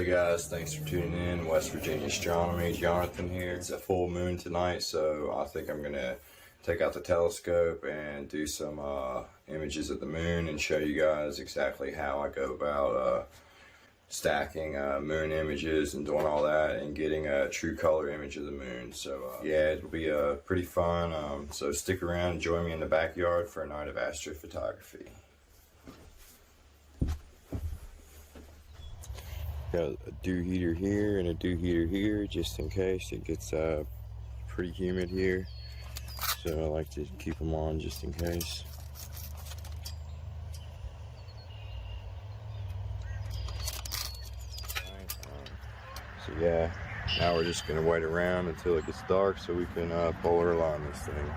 Hey guys, thanks for tuning in. West Virginia Astronomy, Jonathan here. It's a full moon tonight, so I think I'm gonna take out the telescope and do some images of the moon and show you guys exactly how I go about stacking moon images and doing all that and getting a true color image of the moon. So yeah, it'll be pretty fun. So stick around and join me in the backyard for a night of astrophotography. Got a dew heater here and a dew heater here just in case it gets pretty humid here, so I like to keep them on just in case. So yeah, now we're just gonna wait around until it gets dark so we can polar align this thing.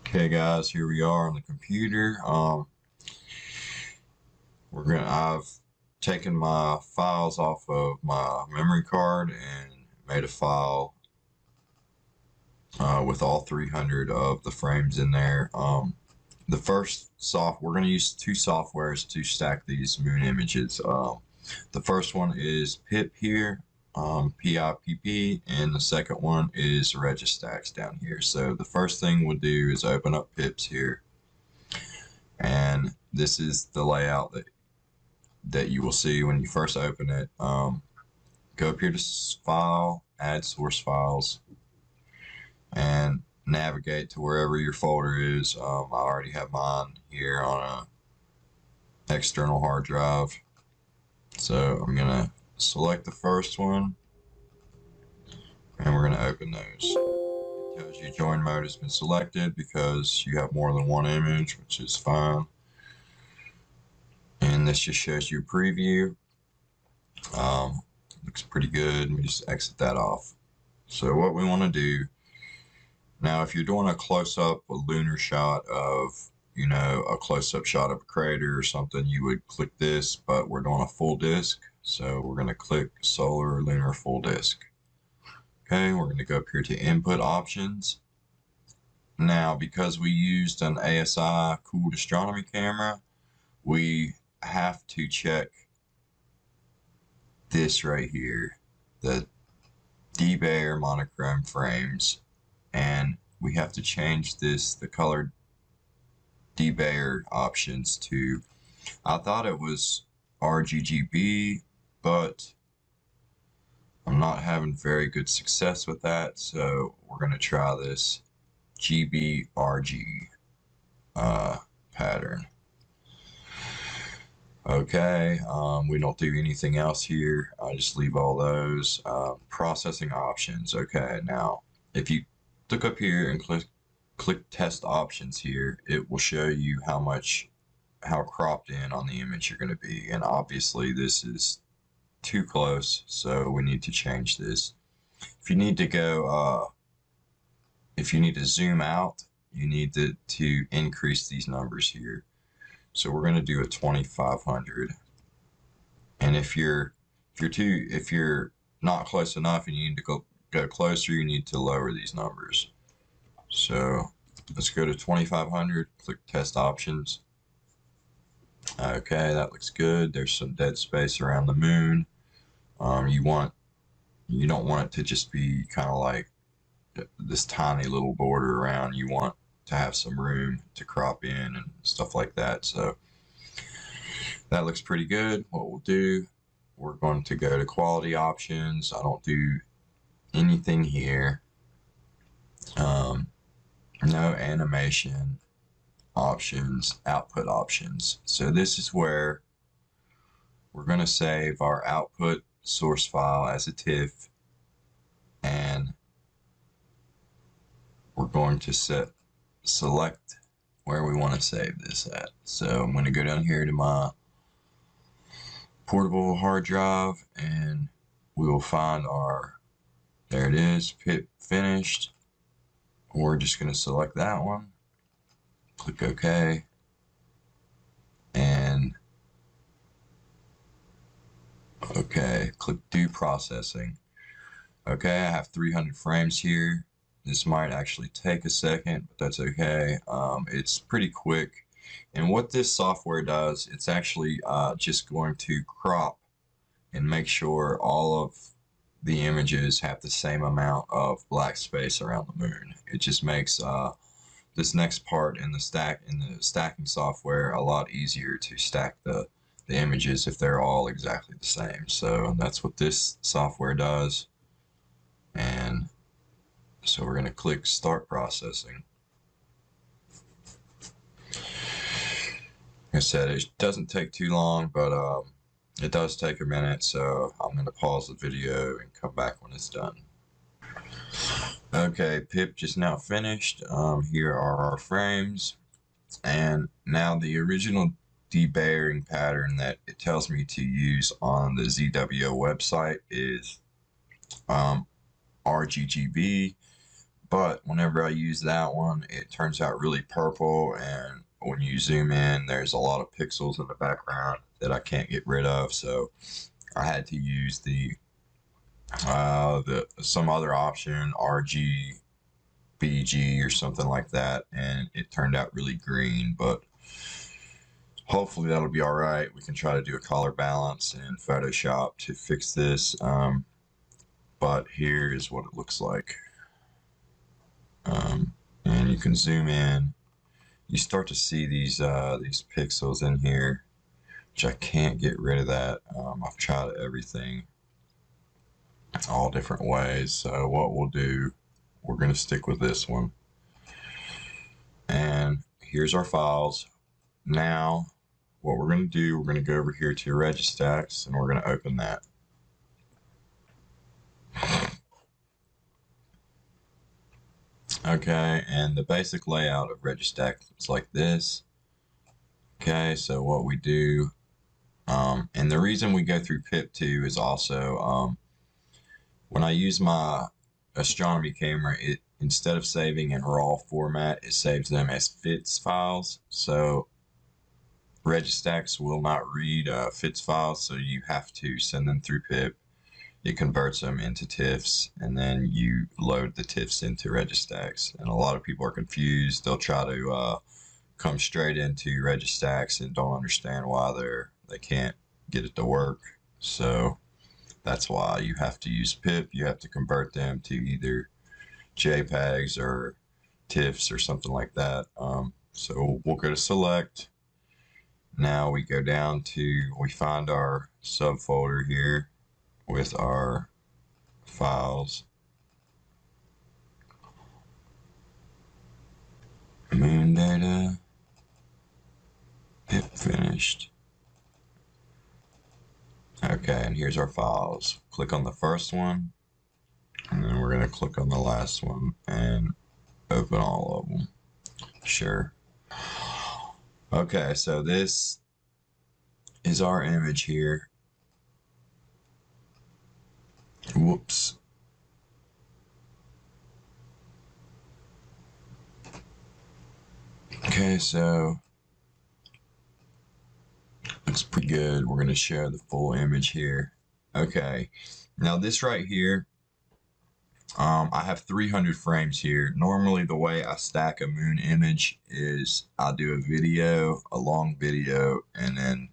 Okay guys, here we are on the computer. I've taken my files off of my memory card and made a file with all 300 of the frames in there. We're going to use two softwares to stack these moon images. The first one is PIP here, PIPP, and the second one is Registax down here. So the first thing we'll do is open up PIPs here, and this is the layout that you will see when you first open it. Go up here to File, Add Source Files, and navigate to wherever your folder is. I already have mine here on an external hard drive, so I'm gonna select the first one and we're going to open those. It tells you join mode has been selected because you have more than one image, which is fine. And and this just shows you a preview. Looks pretty good. Let me just exit that off. So what we want to do now, if you're doing a close-up, a lunar shot of, you know, a close-up shot of a crater or something, you would click this, but we're doing a full disk, so we're going to click solar lunar full disk. Okay, we're going to go up here to input options. Now, because we used an ASI cooled astronomy camera, we have to check this right here, the debayer monochrome frames, and we have to change this, the color debayer options to, I thought it was RGB, but I'm not having very good success with that, so we're going to try this GBRG pattern. Okay, we don't do anything else here. I just leave all those. Processing options. Okay, now if you look up here and click test options here, it will show you how cropped in on the image you're going to be, and obviously this is too close, so we need to change this. If you need to go, if you need to zoom out, you need to increase these numbers here. So we're going to do a 2500, and if you're not close enough and you need to go closer, you need to lower these numbers. So let's go to 2500, click test options. Okay, that looks good. There's some dead space around the moon. You don't want it to just be kind of like this tiny little border around. You want to have some room to crop in and stuff like that. So that looks pretty good. What we'll do, we're going to go to quality options. I don't do anything here. No animation options, output options. So this is where we're going to save our output source file as a TIFF, and we're going to select where we want to save this at. So I'm going to go down here to my portable hard drive, and we will find our, there it is, pip finished. We're just going to select that one, click OK, and okay, click do processing. Okay, I have 300 frames here. This might actually take a second, but that's okay. It's pretty quick. And what this software does, it's actually just going to crop and make sure all of the images have the same amount of black space around the moon. It just makes this next part in the stacking software a lot easier to stack the images if they're all exactly the same. So that's what this software does. And so we're going to click start processing. Like I said, it doesn't take too long, but it does take a minute, so I'm going to pause the video and come back when it's done. Okay, pip just now finished. Here are our frames, and now the original debayering pattern that it tells me to use on the ZWO website is RGB, but whenever I use that one, it turns out really purple, and when you zoom in, there's a lot of pixels in the background that I can't get rid of, so I had to use some other option, RGBG or something like that, and it turned out really green, but hopefully that'll be all right. We can try to do a color balance in Photoshop to fix this, but here is what it looks like. And you can zoom in. You start to see these pixels in here, which I can't get rid of that. I've tried everything, all different ways. So what we'll do, we're going to stick with this one. And here's our files. Now, what we're going to do, we're going to go over here to Registax, and we're going to open that. Okay, and the basic layout of Registax is like this. Okay, so what we do, And the reason we go through PIP too is also when I use my astronomy camera, it instead of saving in RAW format, it saves them as FITS files. So Registax will not read FITS files, so you have to send them through PIP. It converts them into TIFFs, and then you load the TIFFs into Registax. And a lot of people are confused. They'll try to come straight into Registax and don't understand why they can't get it to work. So that's why you have to use PIP. You have to convert them to either JPEGs or TIFFs or something like that. So we'll go to select. Now we go down to, we find our subfolder here with our files. Moon data, PIP finished. Okay, and here's our files. Click on the first one, and then we're gonna click on the last one and open all of them. Sure. Okay, so this is our image here. Whoops. Okay, so looks pretty good. We're going to share the full image here. Okay, now this right here, I have 300 frames here. Normally the way I stack a moon image is I do a video, a long video, and then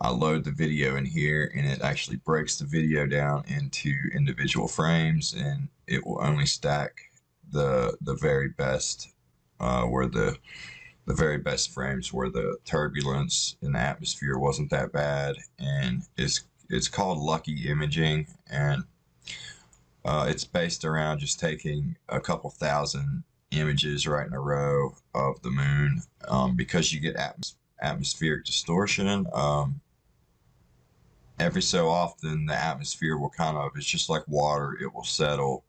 I load the video in here, and it actually breaks the video down into individual frames, and it will only stack the very best where the very best frames where the turbulence in the atmosphere wasn't that bad. And it's called lucky imaging, and it's based around just taking a couple thousand images right in a row of the moon, because you get atmospheric distortion. Every so often the atmosphere will it's just like water, it will settle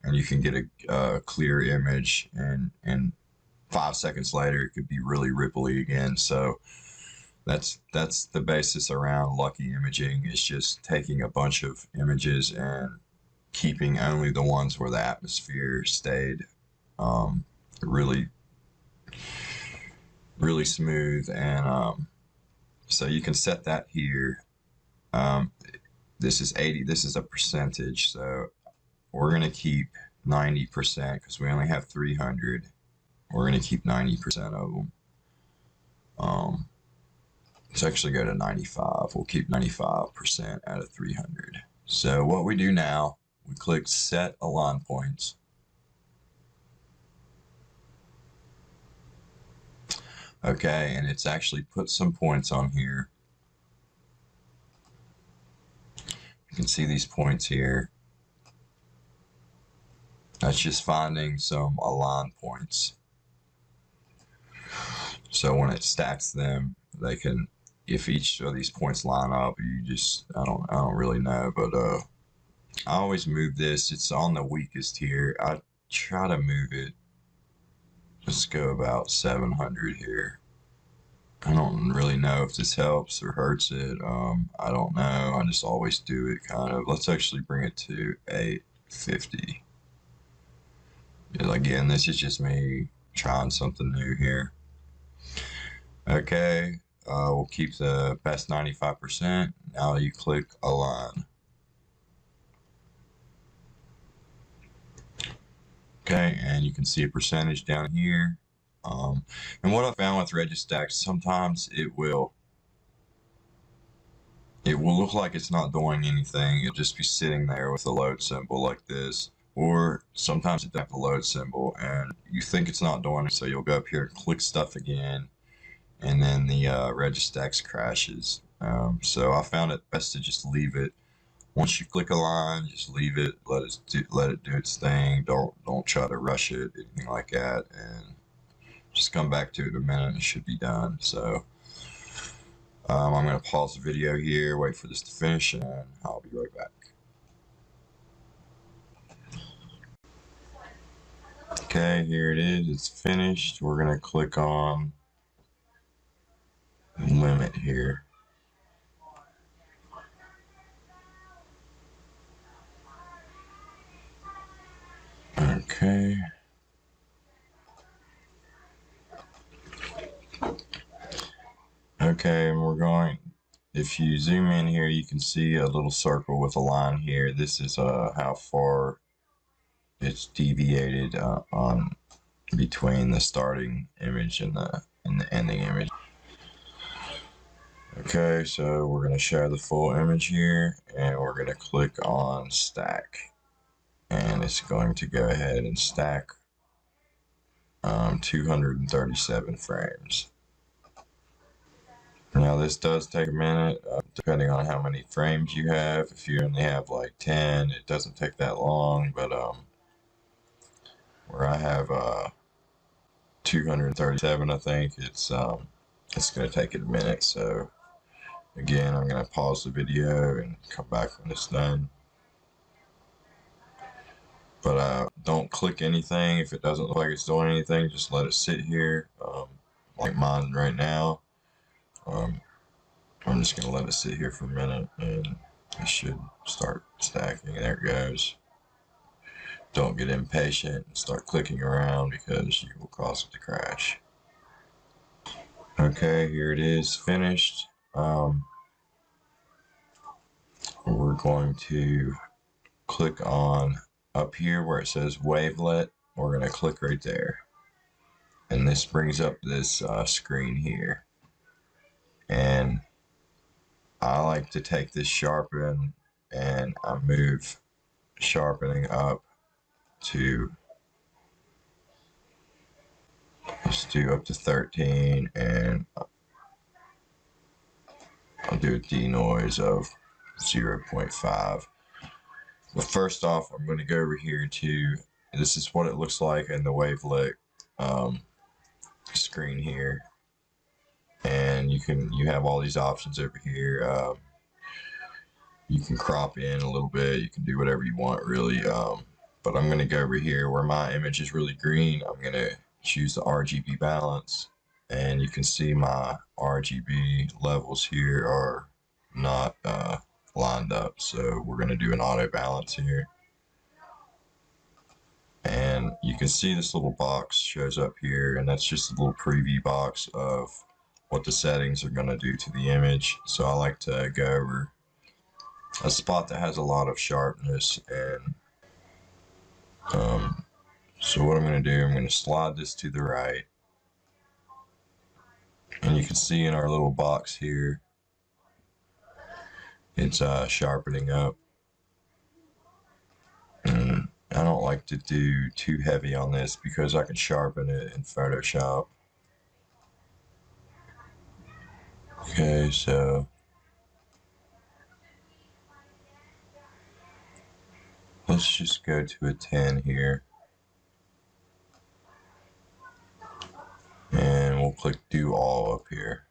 and you can get a clear image, and 5 seconds later it could be really ripply again. So that's the basis around lucky imaging, is just taking a bunch of images and keeping only the ones where the atmosphere stayed really smooth. And so you can set that here. This is 80, this is a percentage, so we're going to keep 90% because we only have 300. We're going to keep 90% of them. Let's actually go to 95. We'll keep 95% out of 300. So what we do now, we click set align points. Okay, and it's actually put some points on here. You can see these points here. That's just finding some align points. So when it stacks them, they can, if each of these points line up, you just, I don't really know, but I always move this. It's on the weakest here. I try to move it. Let's go about 700 here. I don't really know if this helps or hurts it. I don't know. I just always do it kind of. Let's actually bring it to 850. Again, this is just me trying something new here. Okay, we'll keep the best 95%. Now you click align. Okay, and you can see a percentage down here. And what I found with Registax, sometimes it will look like it's not doing anything. It'll just be sitting there with a load symbol like this. Or sometimes it doesn't have a load symbol and you think it's not doing it, so you'll go up here and click stuff again, and then the Registax crashes. So I found it best to just leave it. Once you click a line, just leave it, let it do its thing. Don't try to rush it, anything like that, and just come back to it in a minute and it should be done. So I'm going to pause the video here, wait for this to finish, and I'll be right back. Okay, here it is. It's finished. We're going to click on limit here. Okay. Okay, and we're going, if you zoom in here, you can see a little circle with a line here. This is how far it's deviated on between the starting image and the ending image. Okay, so we're going to share the full image here, and we're going to click on stack, and it's going to go ahead and stack 237 frames. Now this does take a minute, depending on how many frames you have. If you only have like 10, it doesn't take that long, but where I have 237, I think it's going to take it a minute. So again, I'm going to pause the video and come back when it's done. But don't click anything if it doesn't look like it's doing anything. Just let it sit here, like mine right now. I'm just going to let it sit here for a minute, and it should start stacking. There it goes. Don't get impatient and start clicking around because you will cause it to crash. Okay, here it is finished. We're going to click on up here where it says Wavelet. We're going to click right there. And this brings up this screen here. And I like to take this sharpen and I move sharpening up to, let's do up to 13, and I'll do a denoise of 0.5. But first off, I'm going to go over here to, this is what it looks like in the Wavelet screen here. And you have all these options over here. You can crop in a little bit. You can do whatever you want, really. But I'm going to go over here where my image is really green. I'm going to choose the RGB balance, and you can see my RGB levels here are not lined up. So we're going to do an auto balance here. And you can see this little box shows up here, and that's just a little preview box of what the settings are going to do to the image. So I like to go over a spot that has a lot of sharpness, and so what I'm going to do, I'm going to slide this to the right, and you can see in our little box here, it's sharpening up. And I don't like to do too heavy on this because I can sharpen it in Photoshop. Okay, so let's just go to a 10 here. And we'll click do all up here.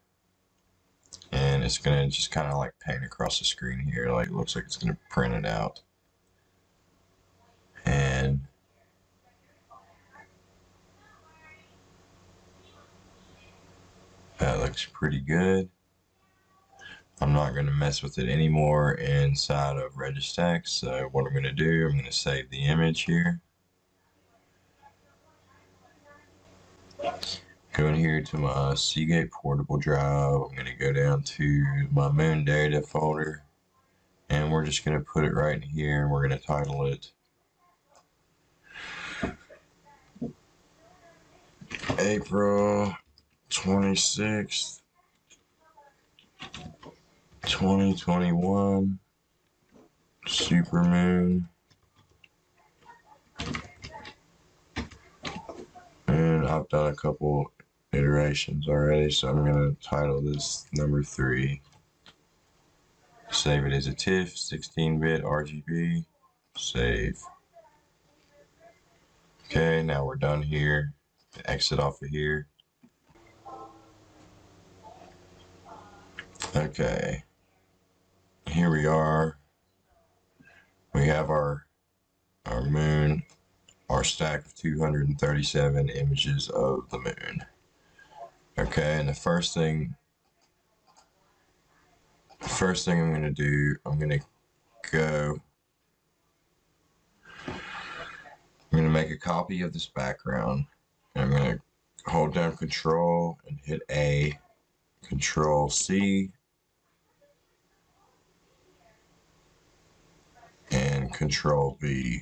And it's going to just kind of like paint across the screen here. Like it looks like it's going to print it out. And that looks pretty good. I'm not going to mess with it anymore inside of Registex. So what I'm going to do, I'm going to save the image here. Go in here to my Seagate portable drive. I'm going to go down to my moon data folder, and we're just going to put it right in here, and we're going to title it April 26th, 2021 Supermoon. And I've done a couple iterations already, so I'm going to title this number 3. Save it as a TIFF, 16-bit RGB. Save. Okay, now we're done here. Exit off of here. Okay, here we are. We have our moon, our stack of 237 images of the moon. Okay, and the first thing I'm going to do, I'm going to going to make a copy of this background, and I'm going to hold down Control and hit A, Control C, and Control V.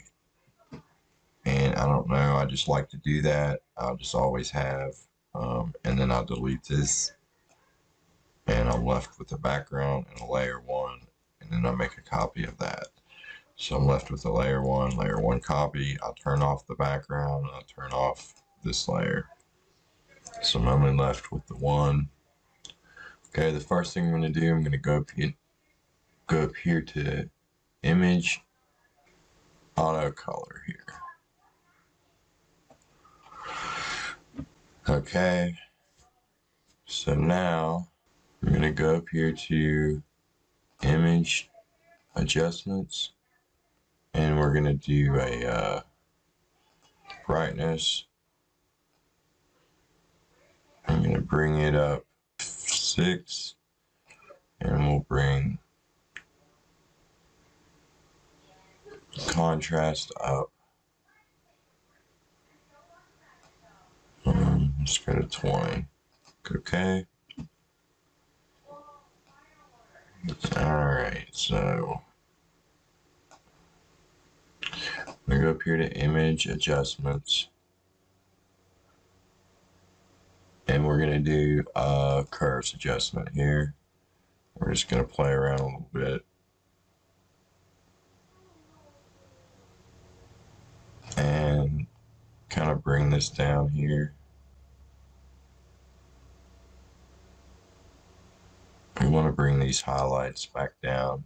And I don't know, I just like to do that. I'll just always have, and then I'll delete this, and I'm left with the background and a layer 1, and then I'll make a copy of that. So I'm left with a layer 1 copy. I'll turn off the background, I'll turn off this layer. So I'm only left with the 1. Okay, the first thing I'm going to do, I'm going to go up here to Image, Auto Color here. Okay, so now I'm going to go up here to Image, Adjustments, and we're going to do a brightness. I'm going to bring it up 6, and we'll bring contrast up. Let's go to 20. Okay. Alright, so I'm going to go up here to Image Adjustments. And we're going to do a curves adjustment here. We're just going to play around a little bit. And kind of bring this down here. We want to bring these highlights back down.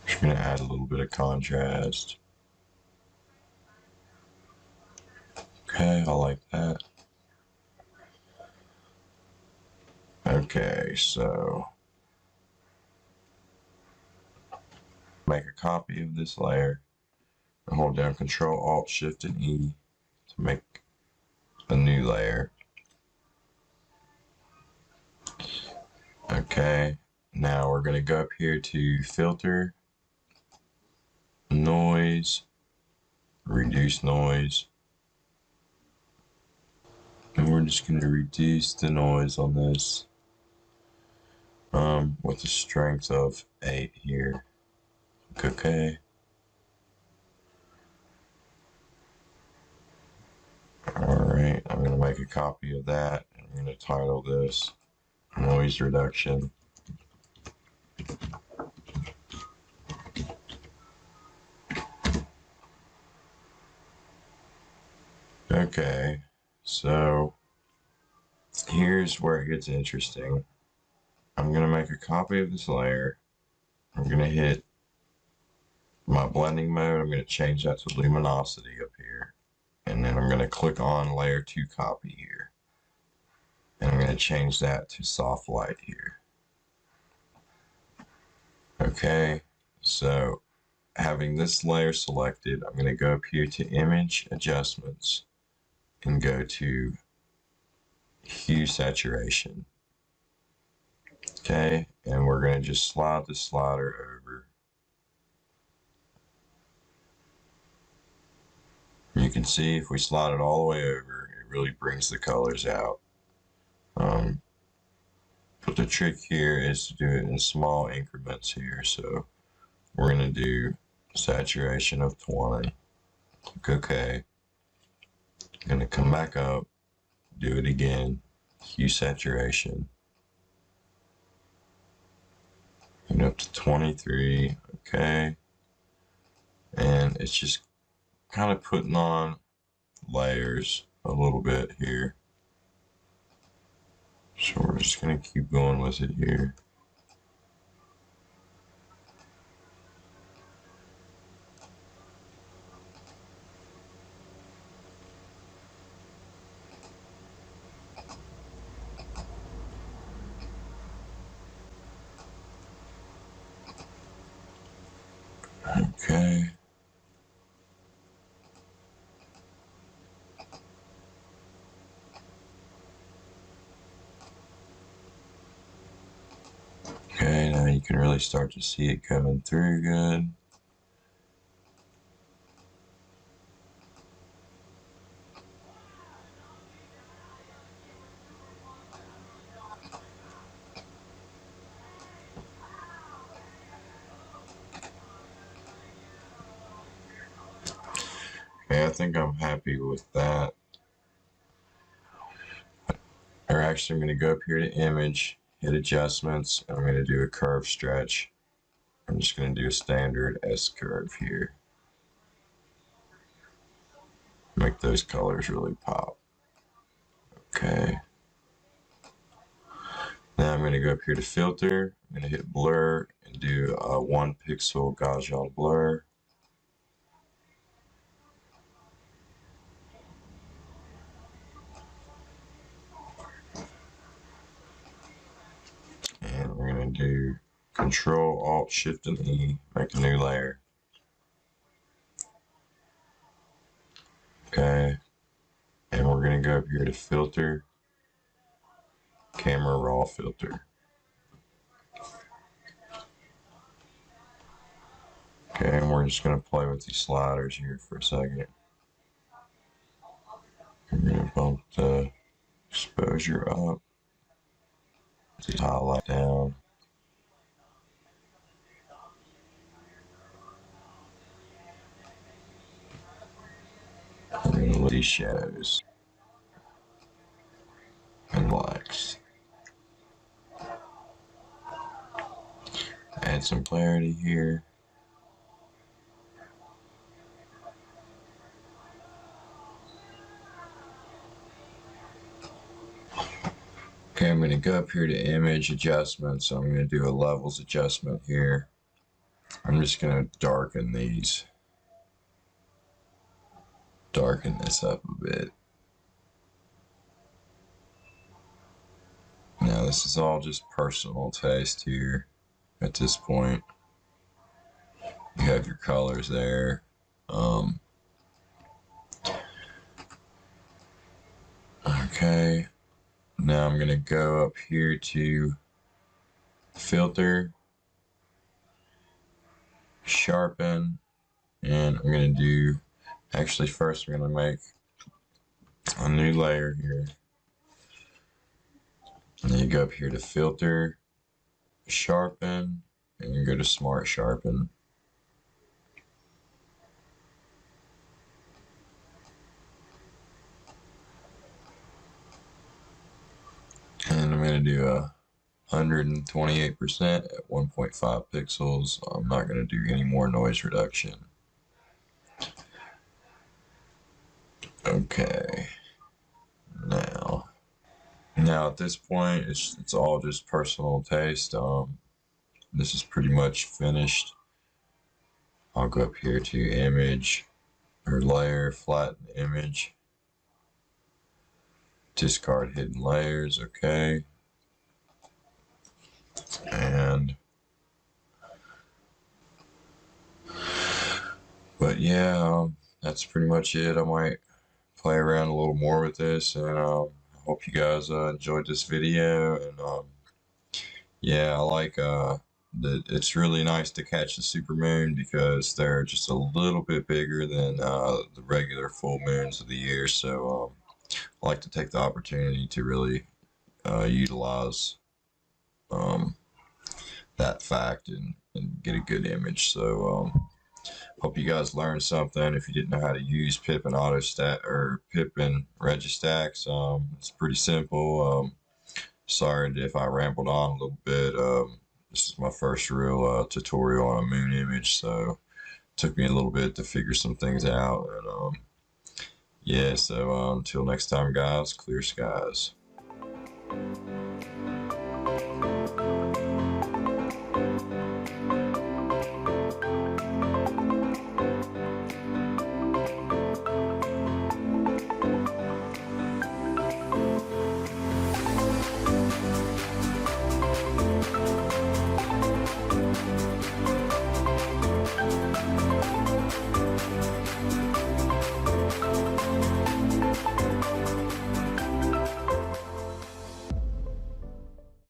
Just going to add a little bit of contrast. Okay, I like that. Okay, so make a copy of this layer and hold down Control, Alt, Shift, and E to make a new layer. Okay, now we're going to go up here to Filter, Noise, Reduce Noise, and we're just going to reduce the noise on this with a strength of 8 here. Okay. Alright, I'm going to make a copy of that, and I'm going to title this Noise Reduction. Okay, so here's where it gets interesting. I'm going to make a copy of this layer. I'm going to hit my blending mode. I'm going to change that to luminosity up here. And then I'm going to click on layer 2 copy here. And I'm going to change that to soft light here. Okay, so having this layer selected, I'm going to go up here to Image Adjustments and go to Hue Saturation. Okay, and we're going to just slide the slider over. You can see if we slide it all the way over, it really brings the colors out. But the trick here is to do it in small increments here. So we're going to do saturation of 20. Click OK. I'm going to come back up, do it again, Hue Saturation. And up to 23, okay. And it's just kind of putting on layers a little bit here. So we're just going to keep going with it here. Okay. can really start to see it coming through good. Okay, I think I'm happy with that. Or actually, I'm going to go up here to image, hit adjustments, and I'm going to do a curve stretch. I'm just going to do a standard S curve here. Make those colors really pop. Okay. Now I'm going to go up here to filter. I'm going to hit blur and do a 1 pixel Gaussian blur. And we're going to do Control Alt Shift and E, make a new layer. Okay. And we're going to go up here to filter, camera raw filter. Okay, and we're just going to play with these sliders here for a second. I'm going to bump the exposure up, the highlight down. I'm going to let these shadows and blacks. Add some clarity here. Okay, I'm going to go up here to image adjustments. So I'm going to do a levels adjustment here. I'm just going to darken these. Darken this up a bit. Now this is all just personal taste here at this point. You have your colors there. Okay. Now I'm going to go up here to filter, sharpen, and I'm going to do, actually first I'm going to make a new layer here. And then you go up here to filter, sharpen, and you go to smart sharpen. And I'm going to do a 128% at 1.5 pixels. I'm not going to do any more noise reduction. Okay. Now at this point, it's all just personal taste. This is pretty much finished. I'll go up here to image or layer, flatten image. Discard hidden layers, okay. But yeah, that's pretty much it. I might play around a little more with this, and I hope you guys enjoyed this video. And yeah, I like it's really nice to catch the supermoon because they're just a little bit bigger than the regular full moons of the year. So I like to take the opportunity to really utilize that fact and get a good image. So hope you guys learned something. If you didn't know how to use pip and autostat or pip and Registax, it's pretty simple. Sorry if I rambled on a little bit. This is my first real tutorial on a moon image, so it took me a little bit to figure some things out. And yeah, so until next time, guys, clear skies.